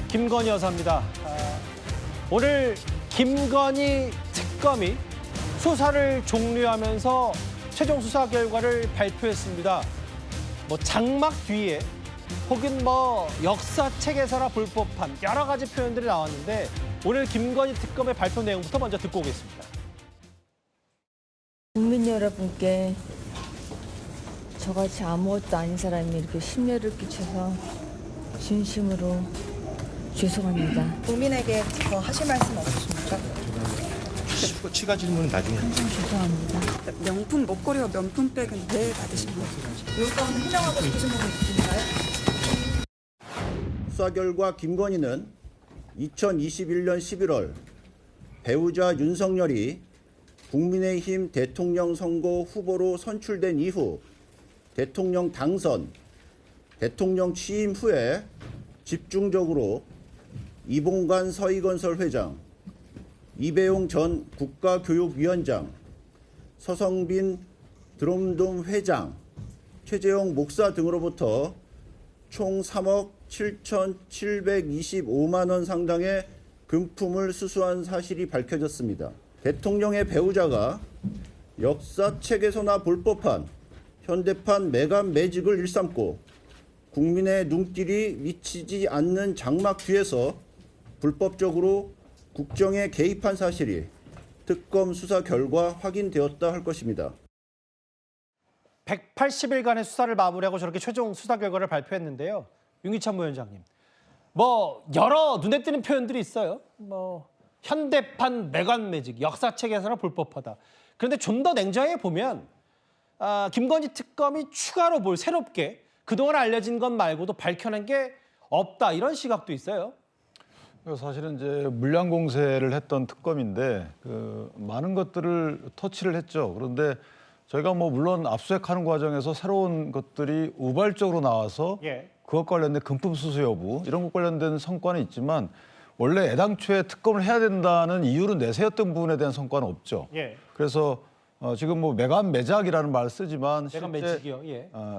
김건희 여사입니다. 오늘 김건희 특검이 수사를 종료하면서 최종 수사 결과를 발표했습니다. 장막 뒤에 혹은 역사책에서나 볼 법한 여러 가지 표현들이 나왔는데 오늘 김건희 특검의 발표 내용부터 먼저 듣고 오겠습니다. 국민 여러분께 저같이 아무것도 아닌 사람이 이렇게 심려를 끼쳐서 진심으로 죄송합니다. 국민에게 더 하실 말씀 없으십니까? 추가 질문은 나중에 하겠습니다. 죄송합니다. 명품 목걸이와 명품백은 왜 받으신 거예요? 이것 가운데 해명하고 싶으신 부분 있으신가요? 수사 결과 김건희는 2021년 11월 배우자 윤석열이 국민의힘 대통령 선거 후보로 선출된 이후 대통령 당선, 대통령 취임 후에 집중적으로 이봉관 서희건설 회장, 이배용 전 국가교육위원장, 서성빈 드럼돔 회장, 최재형 목사 등으로부터 총 3억 7,725만 원 상당의 금품을 수수한 사실이 밝혀졌습니다. 대통령의 배우자가 역사책에서나 볼 법한 현대판 매간 매직을 일삼고 국민의 눈길이 미치지 않는 장막 뒤에서 불법적으로 국정에 개입한 사실이 특검 수사 결과 확인되었다 할 것입니다. 180일간의 수사를 마무리하고 저렇게 최종 수사 결과를 발표했는데요. 윤기찬 부위원장님, 여러 눈에 띄는 표현들이 있어요. 현대판 매관 매직, 역사책에서나 볼 법하다. 그런데 좀 더 냉정하게 보면 김건희 특검이 추가로 새롭게 그동안 알려진 것 말고도 밝혀낸 게 없다, 이런 시각도 있어요. 사실은 이제 물량 공세를 했던 특검인데 많은 것들을 터치를 했죠. 그런데 저희가 물론 압수수색하는 과정에서 새로운 것들이 우발적으로 나와서 그것 관련된 금품 수수 여부 이런 것 관련된 성과는 있지만 원래 애당초에 특검을 해야 된다는 이유로 내세웠던 부분에 대한 성과는 없죠. 그래서 지금 매간 매작이라는 말을 쓰지만 매간 매직이요.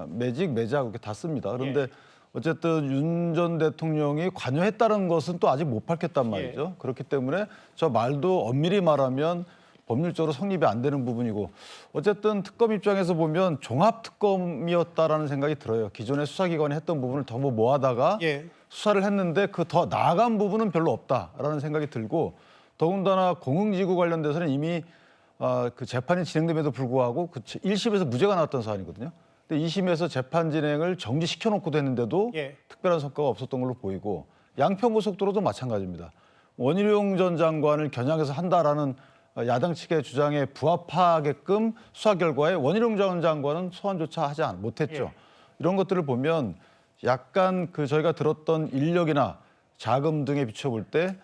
매직 매작 이렇게 다 씁니다. 그런데 어쨌든 윤 전 대통령이 관여했다는 것은 또 아직 못 밝혔단 말이죠. 그렇기 때문에 저 말도 엄밀히 말하면 법률적으로 성립이 안 되는 부분이고 어쨌든 특검 입장에서 보면 종합특검이었다라는 생각이 들어요. 기존의 수사기관이 했던 부분을 더 모아다가 수사를 했는데 그 더 나아간 부분은 별로 없다라는 생각이 들고 더군다나 공흥지구 관련돼서는 이미 그 재판이 진행됨에도 불구하고 그 1심에서 무죄가 나왔던 사안이거든요. 근데 2심에서 재판 진행을 정지시켜놓고도 했는데도 특별한 성과가 없었던 걸로 보이고 양평고속도로도 마찬가지입니다. 원희룡 전 장관을 겨냥해서 한다라는 야당 측의 주장에 부합하게끔 수사 결과에 원희룡 전 장관은 소환조차 하지 못했죠. 이런 것들을 보면 약간 저희가 들었던 인력이나 자금 등에 비춰볼 때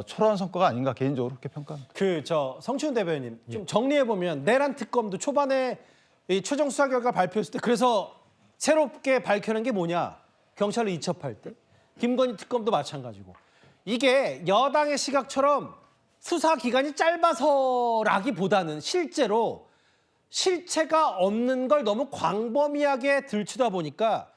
초라한 성과가 아닌가 개인적으로 그렇게 평가합니다. 성춘 대변인 좀 정리해 보면 내란 특검도 초반에 이 최종 수사 결과 발표했을 때 그래서 새롭게 밝혀낸 게 뭐냐? 경찰을 이첩할 때 김건희 특검도 마찬가지고 이게 여당의 시각처럼 수사 기간이 짧아서라기보다는 실제로 실체가 없는 걸 너무 광범위하게 들추다 보니까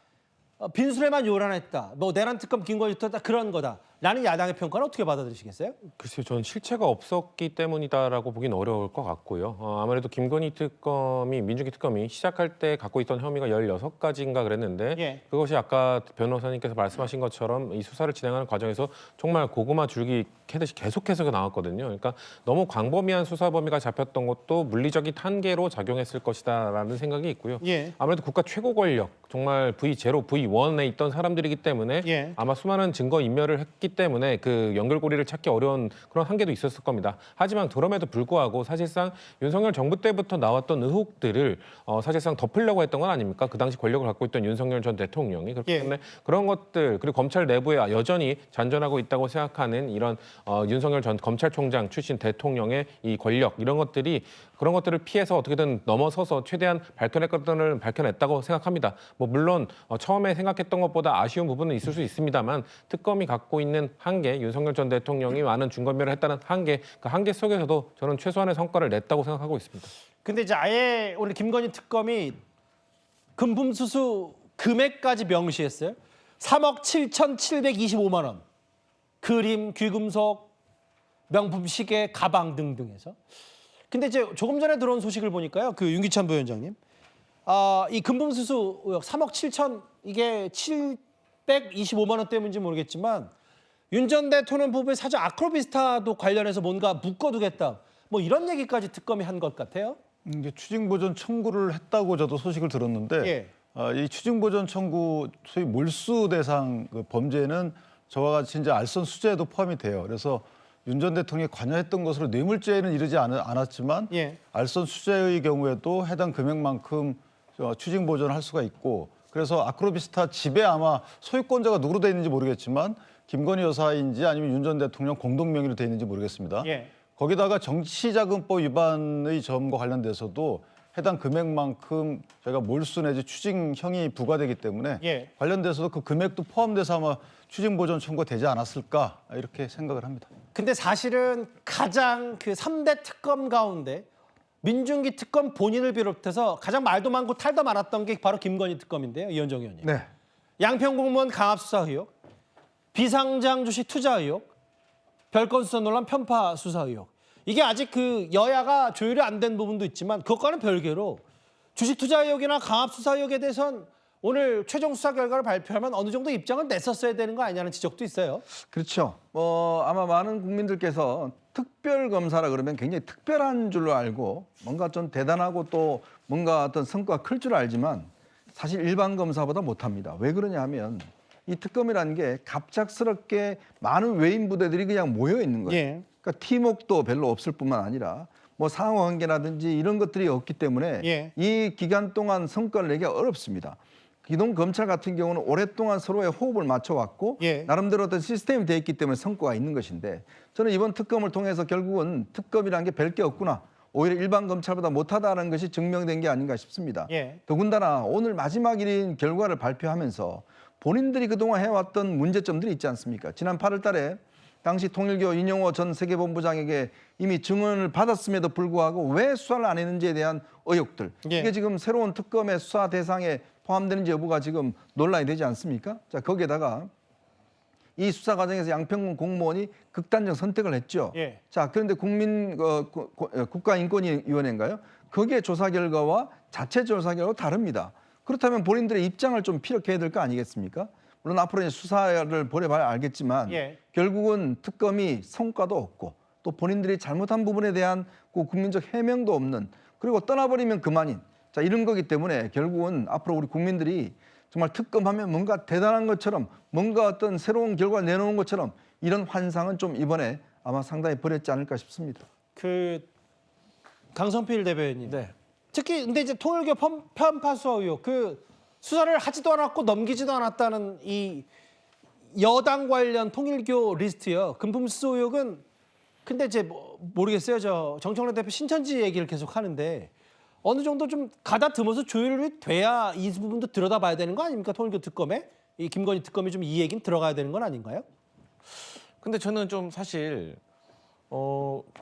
빈술에만 요란했다. 내란 특검 김건희 특검 그런 거다라는 야당의 평가는 어떻게 받아들이시겠어요? 글쎄요, 저는 실체가 없었기 때문이다라고 보긴 어려울 것 같고요. 아무래도 김건희 특검이 민주기 특검이 시작할 때 갖고 있던 혐의가 16가지인가 그랬는데 그것이 아까 변호사님께서 말씀하신 것처럼 이 수사를 진행하는 과정에서 정말 고구마 줄기 캐듯이 계속해서 나왔거든요. 그러니까 너무 광범위한 수사 범위가 잡혔던 것도 물리적인 한계로 작용했을 것이다라는 생각이 있고요. 아무래도 국가 최고 권력, 정말 V0, V1에 있던 사람들이기 때문에 아마 수많은 증거 인멸을 했기 때문에 그 연결고리를 찾기 어려운 그런 한계도 있었을 겁니다. 하지만 그럼에도 불구하고 사실상 윤석열 정부 때부터 나왔던 의혹들을 사실상 덮으려고 했던 건 아닙니까? 그 당시 권력을 갖고 있던 윤석열 전 대통령이. 그렇기 때문에 그런 것들 그리고 검찰 내부에 여전히 잔존하고 있다고 생각하는 이런 윤석열 전 검찰총장 출신 대통령의 이 권력 이런 것들이 그런 것들을 피해서 어떻게든 넘어서서 최대한 밝혀낼 것들을 밝혀냈다고 생각합니다. 물론 처음에 생각했던 것보다 아쉬운 부분은 있을 수 있습니다만 특검이 갖고 있는 한계, 윤석열 전 대통령이 많은 증거인멸을 했다는 한계, 그 한계 속에서도 저는 최소한의 성과를 냈다고 생각하고 있습니다. 근데 이제 아예 오늘 김건희 특검이 금품 수수 금액까지 명시했어요. 3억 7,725만 원. 그림, 귀금속, 명품 시계, 가방 등등해서. 근데 이제 조금 전에 들어온 소식을 보니까요. 그 윤기찬 부위원장님. 이 금품수수 의혹 3억 7천 이게 725만 원 때문인지 모르겠지만 윤 전 대통령 부부의 사주 아크로비스타도 관련해서 뭔가 묶어두겠다. 뭐 이런 얘기까지 특검이 한 것 같아요. 이게 추징보전 청구를 했다고 저도 소식을 들었는데 예. 이 추징보전 청구 소위 몰수 대상 그 범죄는 저와 같이 이제 알선 수재에도 포함이 돼요. 그래서 윤 전 대통령이 관여했던 것으로 뇌물죄에는 이르지 않았지만 예. 알선 수재의 경우에도 해당 금액만큼 추징보전을 할 수가 있고 그래서 아크로비스타 집에 아마 소유권자가 누구로 돼 있는지 모르겠지만 김건희 여사인지 아니면 윤 전 대통령 공동 명의로 돼 있는지 모르겠습니다. 예. 거기다가 정치자금법 위반의 점과 관련돼서도 해당 금액만큼 저희가 몰수 내지 추징형이 부과되기 때문에 예. 관련돼서도 그 금액도 포함돼서 아마 추징보전 청구가 되지 않았을까 이렇게 생각을 합니다. 근데 사실은 가장 그 3대 특검 가운데 민중기 특검 본인을 비롯해서 가장 말도 많고 탈도 많았던 게 바로 김건희 특검인데요. 이현정 의원님. 네. 양평공무원 강압 수사 의혹, 비상장 주식 투자 의혹, 별건 수사 논란 편파 수사 의혹. 이게 아직 그 여야가 조율이 안 된 부분도 있지만 그것과는 별개로 주식 투자 의혹이나 강압 수사 의혹에 대해선 오늘 최종 수사 결과를 발표하면 어느 정도 입장을 냈었어야 되는 거 아니냐는 지적도 있어요. 그렇죠. 아마 많은 국민들께서 특별검사라 그러면 굉장히 특별한 줄로 알고 뭔가 좀 대단하고 또 뭔가 어떤 성과가 클 줄 알지만 사실 일반 검사보다 못합니다. 왜 그러냐 하면 이 특검이라는 게 갑작스럽게 많은 외인 부대들이 그냥 모여 있는 거예요. 예. 그러니까 팀웍도 별로 없을 뿐만 아니라 뭐 상호관계라든지 이런 것들이 없기 때문에 예. 이 기간 동안 성과를 내기가 어렵습니다. 기동 검찰 같은 경우는 오랫동안 서로의 호흡을 맞춰왔고 예. 나름대로 어떤 시스템이 되어 있기 때문에 성과가 있는 것인데 저는 이번 특검을 통해서 결국은 특검이라는 게 별 게 없구나. 오히려 일반 검찰보다 못하다는 것이 증명된 게 아닌가 싶습니다. 예. 더군다나 오늘 마지막 일인 결과를 발표하면서 본인들이 그동안 해왔던 문제점들이 있지 않습니까? 지난 8월 달에 당시 통일교 인용호 전 세계본부장에게 이미 증언을 받았음에도 불구하고 왜 수사를 안 했는지에 대한 의혹들. 예. 이게 지금 새로운 특검의 수사 대상에 포함되는지 여부가 지금 논란이 되지 않습니까? 자, 거기에다가 이 수사 과정에서 양평군 공무원이 극단적 선택을 했죠. 예. 자, 그런데 국가인권위원회인가요? 거기에 조사 결과와 자체 조사 결과가 다릅니다. 그렇다면 본인들의 입장을 좀 피력해야 될 거 아니겠습니까? 물론 앞으로 이제 수사를 벌여봐야 알겠지만 예. 결국은 특검이 성과도 없고 또 본인들이 잘못한 부분에 대한 그 국민적 해명도 없는 그리고 떠나버리면 그만인 자 이런 거기 때문에 결국은 앞으로 우리 국민들이 정말 특검하면 뭔가 대단한 것처럼 뭔가 어떤 새로운 결과 내놓은 것처럼 이런 환상은 좀 이번에 아마 상당히 버렸지 않을까 싶습니다. 그 강성필 대변인. 특히 근데 이제 통일교 편파 수사 의혹 그 수사를 하지도 않았고 넘기지도 않았다는 이 여당 관련 통일교 리스트요. 금품 수수 의혹은 근데 이제 모르겠어요. 저 정청래 대표 신천지 얘기를 계속 하는데 어느 정도 좀 가다듬어서 조율이 돼야 이 부분도 들여다봐야 되는 거 아닙니까? 통일교 특검에 이 김건희 특검이 좀 이 얘기는 들어가야 되는 건 아닌가요? 근데 저는 좀 사실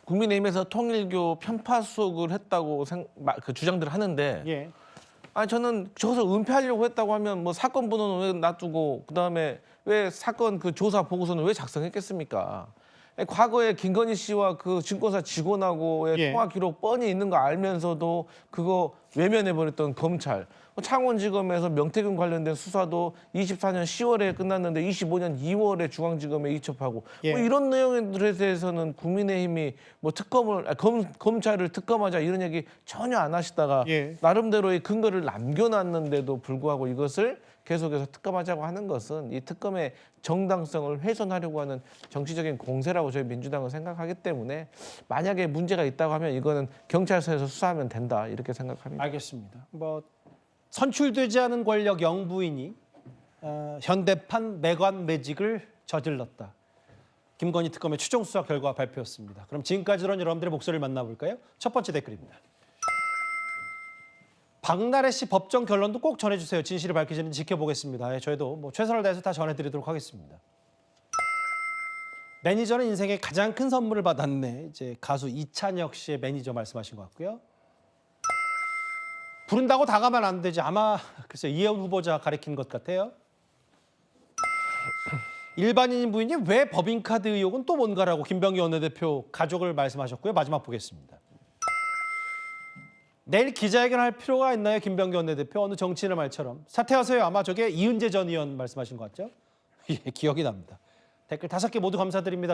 국민의힘에서 통일교 편파 수석을 했다고 주장들을 하는데 예. 아니 저는 저것을 은폐하려고 했다고 하면 뭐 사건 번호는 왜 놔두고 그다음에 왜 사건 그 조사 보고서는 왜 작성했겠습니까? 과거에 김건희 씨와 그 증권사 직원하고의 예. 통화 기록 뻔히 있는 거 알면서도 그거 외면해버렸던 검찰. 창원지검에서 명태균 관련된 수사도 24년 10월에 끝났는데 25년 2월에 중앙지검에 이첩하고 예. 뭐 이런 내용들에 대해서는 국민의힘이 뭐 검찰을 특검하자 이런 얘기 전혀 안 하시다가 예. 나름대로의 근거를 남겨놨는데도 불구하고 이것을 계속해서 특검하자고 하는 것은 이 특검의 정당성을 훼손하려고 하는 정치적인 공세라고 저희 민주당은 생각하기 때문에 만약에 문제가 있다고 하면 이거는 경찰서에서 수사하면 된다 이렇게 생각합니다. 알겠습니다. 뭐 선출되지 않은 권력 영부인이 현대판 매관 매직을 저질렀다. 김건희 특검의 추정 수사 결과 발표였습니다. 그럼 지금까지 들은 여러분들의 목소리를 만나볼까요? 첫 번째 댓글입니다. 박나래 씨 법정 결론도 꼭 전해주세요. 진실을 밝히시는지 지켜보겠습니다. 저희도 뭐 최선을 다해서 다 전해드리도록 하겠습니다. 매니저는 인생의 가장 큰 선물을 받았네. 이제 가수 이찬혁 씨의 매니저 말씀하신 것 같고요. 부른다고 다 가면 안 되지. 아마 글쎄 이혜원 후보자 가리킨 것 같아요. 일반인 부인이 왜 법인카드 의혹은 또 뭔가라고 김병기 원내대표 가족을 말씀하셨고요. 마지막 보겠습니다. 내일 기자회견할 필요가 있나요? 김병기 원내대표. 어느 정치인의 말처럼. 사퇴하세요. 아마 저게 이은재 전 의원 말씀하신 것 같죠? 예, 기억이 납니다. 댓글 5개 모두 감사드립니다.